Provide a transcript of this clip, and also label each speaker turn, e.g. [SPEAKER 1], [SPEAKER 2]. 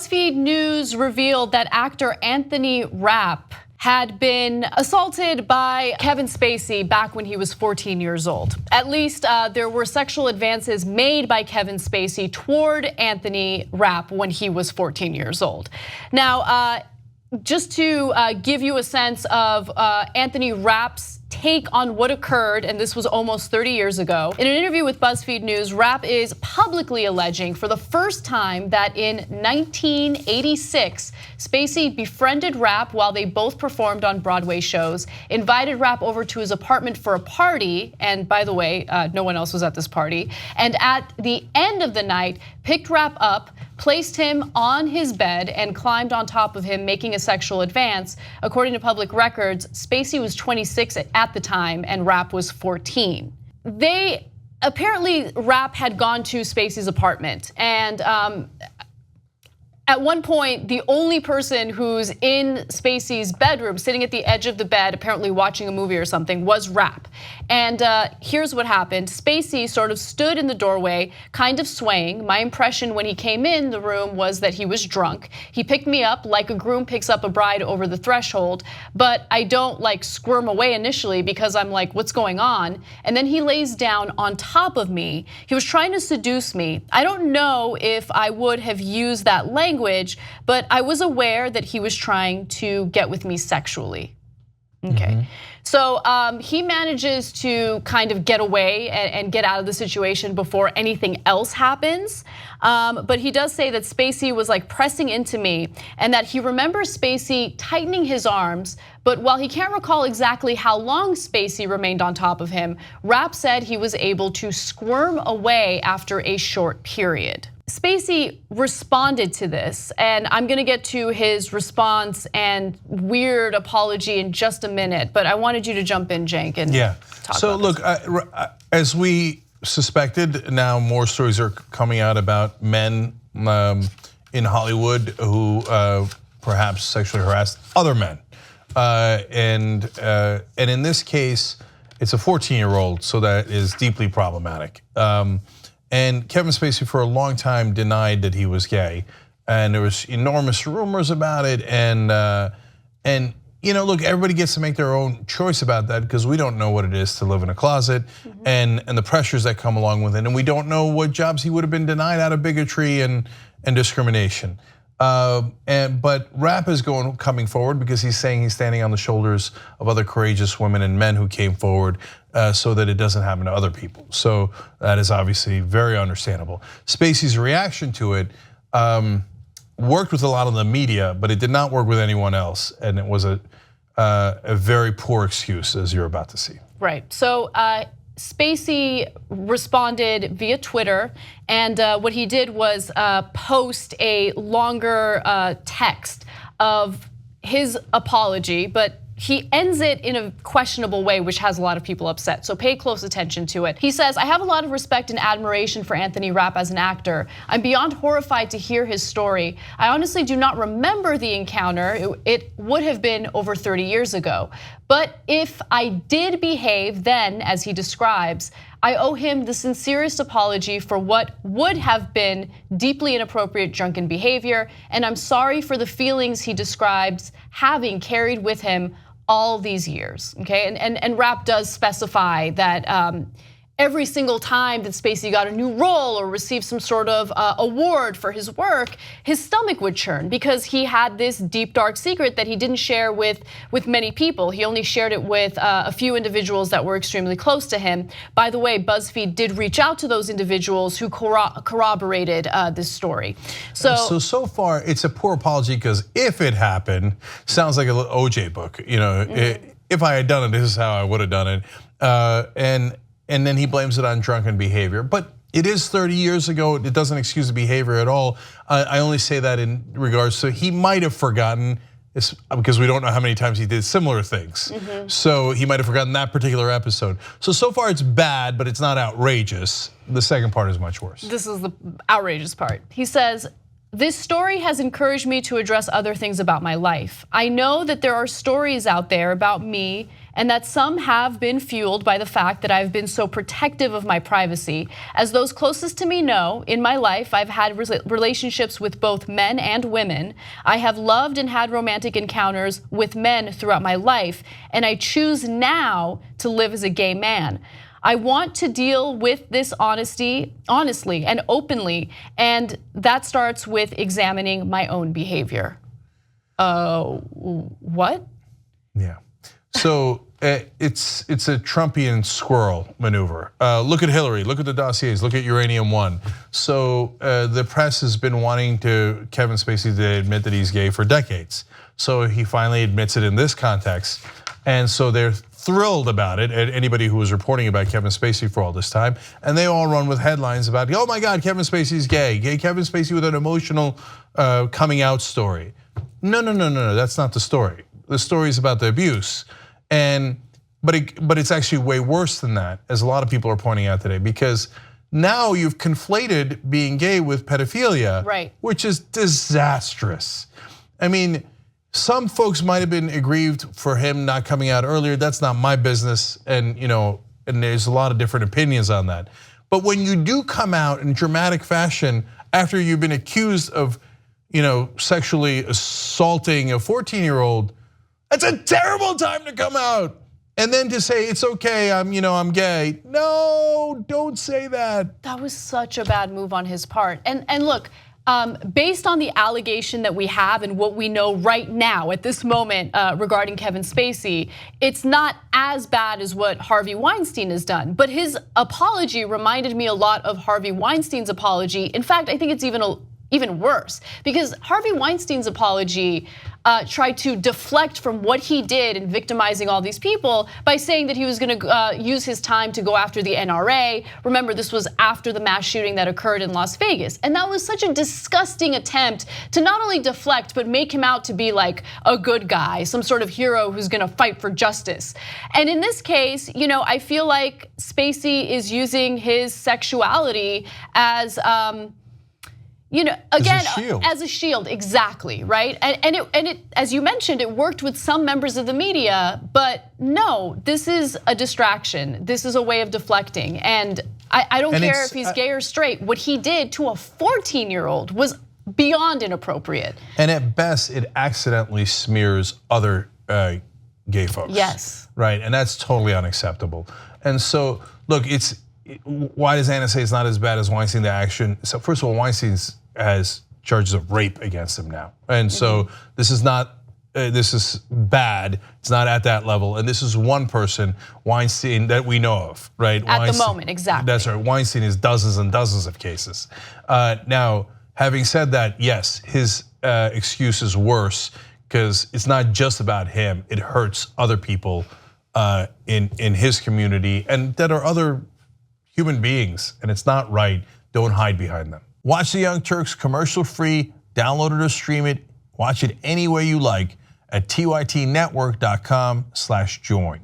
[SPEAKER 1] BuzzFeed News revealed that actor Anthony Rapp had been assaulted by Kevin Spacey back when he was 14 years old. At least there were sexual advances made by Kevin Spacey toward Anthony Rapp when he was 14 years old. Now, just to give you a sense of Anthony Rapp's take on what occurred, and this was almost 30 years ago. In an interview with BuzzFeed News, Rapp is publicly alleging for the first time that in 1986, Spacey befriended Rapp while they both performed on Broadway shows, invited Rapp over to his apartment for a party, and by the way, no one else was at this party, and at the end of the night, picked Rapp up, placed him on his bed and climbed on top of him, making a sexual advance. According to public records, Spacey was 26 at the time and Rapp was 14. Apparently Rapp had gone to Spacey's apartment, and at one point, the only person who's in Spacey's bedroom, sitting at the edge of the bed, apparently watching a movie or something, was Rapp. And here's what happened. Spacey sort of stood in the doorway, kind of swaying. My impression when he came in the room was that he was drunk. He picked me up like a groom picks up a bride over the threshold, but I don't like squirm away initially because I'm like, what's going on? And then he lays down on top of me. He was trying to seduce me. I don't know if I would have used that language, but I was aware that he was trying to get with me sexually. Okay. So he manages to kind of get away and get out of the situation before anything else happens. But he does say that Spacey was like pressing into me and that he remembers Spacey tightening his arms, but while he can't recall exactly how long Spacey remained on top of him, Rapp said he was able to squirm away after a short period. Spacey responded to this, and I'm gonna get to his response and weird apology in just a minute, but I wanted you to jump in, Cenk, and talk
[SPEAKER 2] so
[SPEAKER 1] about
[SPEAKER 2] look, as we suspected, now more stories are coming out about men in Hollywood who perhaps sexually harassed other men. And in this case, it's a 14-year-old, so that is deeply problematic. And Kevin Spacey for a long time denied that he was gay, and there was enormous rumors about it. And look, everybody gets to make their own choice about that because we don't know what it is to live in a closet and the pressures that come along with it, and we don't know what jobs he would have been denied out of bigotry and discrimination. But Rapp is coming forward because he's saying he's standing on the shoulders of other courageous women and men who came forward so that it doesn't happen to other people. So that is obviously very understandable. Spacey's reaction to it worked with a lot of the media, but it did not work with anyone else, and it was a very poor excuse, as you're about to see.
[SPEAKER 1] Right. So Spacey responded via Twitter, and what he did was post a longer text of his apology, but he ends it in a questionable way, which has a lot of people upset. So pay close attention to it. He says, I have a lot of respect and admiration for Anthony Rapp as an actor. I'm beyond horrified to hear his story. I honestly do not remember the encounter. It would have been over 30 years ago. But if I did behave then, as he describes, I owe him the sincerest apology for what would have been deeply inappropriate drunken behavior, and I'm sorry for the feelings he describes having carried with him all these years, okay? And Rapp does specify that every single time that Spacey got a new role or received some sort of award for his work, his stomach would churn because he had this deep, dark secret that he didn't share with many people. He only shared it with a few individuals that were extremely close to him. By the way, BuzzFeed did reach out to those individuals who corroborated this story.
[SPEAKER 2] So far, it's a poor apology because if it happened, sounds like a little OJ book. If I had done it, this is how I would have done it. And then he blames it on drunken behavior. But it is 30 years ago, it doesn't excuse the behavior at all. I only say that in regards to he might have forgotten, because we don't know how many times he did similar things. So he might have forgotten that particular episode. So far it's bad, but it's not outrageous. The second part is much worse.
[SPEAKER 1] This is the outrageous part. He says, this story has encouraged me to address other things about my life. I know that there are stories out there about me and that some have been fueled by the fact that I've been so protective of my privacy. As those closest to me know, in my life, I've had relationships with both men and women. I have loved and had romantic encounters with men throughout my life, and I choose now to live as a gay man. I want to deal with this honestly and openly, and that starts with examining my own behavior. What?
[SPEAKER 2] Yeah. So it's a Trumpian squirrel maneuver. Look at Hillary, look at the dossiers, look at Uranium One. So the press has been wanting Kevin Spacey to admit that he's gay for decades. So he finally admits it in this context. And so they're thrilled about it, and anybody who was reporting about Kevin Spacey for all this time, and they all run with headlines about, oh my God, Kevin Spacey's gay. Gay Kevin Spacey with an emotional coming out story. No, that's not the story. The story is about the abuse. But it's actually way worse than that, as a lot of people are pointing out today, because now you've conflated being gay with pedophilia,
[SPEAKER 1] right, which
[SPEAKER 2] is disastrous. I mean, some folks might have been aggrieved for him not coming out earlier. That's not my business, and there's a lot of different opinions on that. But when you do come out in dramatic fashion after you've been accused of, sexually assaulting a 14-year-old, that's a terrible time to come out. And then to say it's okay, I'm gay. No, don't say that.
[SPEAKER 1] That was such a bad move on his part. And look, based on the allegation that we have and what we know right now at this moment regarding Kevin Spacey, it's not as bad as what Harvey Weinstein has done. But his apology reminded me a lot of Harvey Weinstein's apology. In fact, I think it's even worse, because Harvey Weinstein's apology tried to deflect from what he did in victimizing all these people by saying that he was going to use his time to go after the NRA. Remember, this was after the mass shooting that occurred in Las Vegas. And that was such a disgusting attempt to not only deflect, but make him out to be like a good guy, some sort of hero who's going to fight for justice. And in this case, I feel like Spacey is using his sexuality as again, as a shield, exactly, right? And it, as you mentioned, it worked with some members of the media, but no, this is a distraction. This is a way of deflecting, and I don't care if he's gay or straight. What he did to a 14-year-old was beyond inappropriate. And
[SPEAKER 2] at best, it accidentally smears other gay folks.
[SPEAKER 1] Yes.
[SPEAKER 2] Right, and that's totally unacceptable. And so, look, why does Anna say it's not as bad as Weinstein? The action. So first of all, Weinstein has charges of rape against him now, and so this is not. This is bad. It's not at that level, and this is one person, Weinstein, that we know of, right?
[SPEAKER 1] At the moment, exactly.
[SPEAKER 2] That's right. Weinstein is dozens and dozens of cases. Now, having said that, yes, his excuse is worse because it's not just about him. It hurts other people in his community and that are other human beings, and it's not right. Don't hide behind them. Watch the Young Turks commercial-free, download it or stream it, watch it any way you like at tytnetwork.com/join.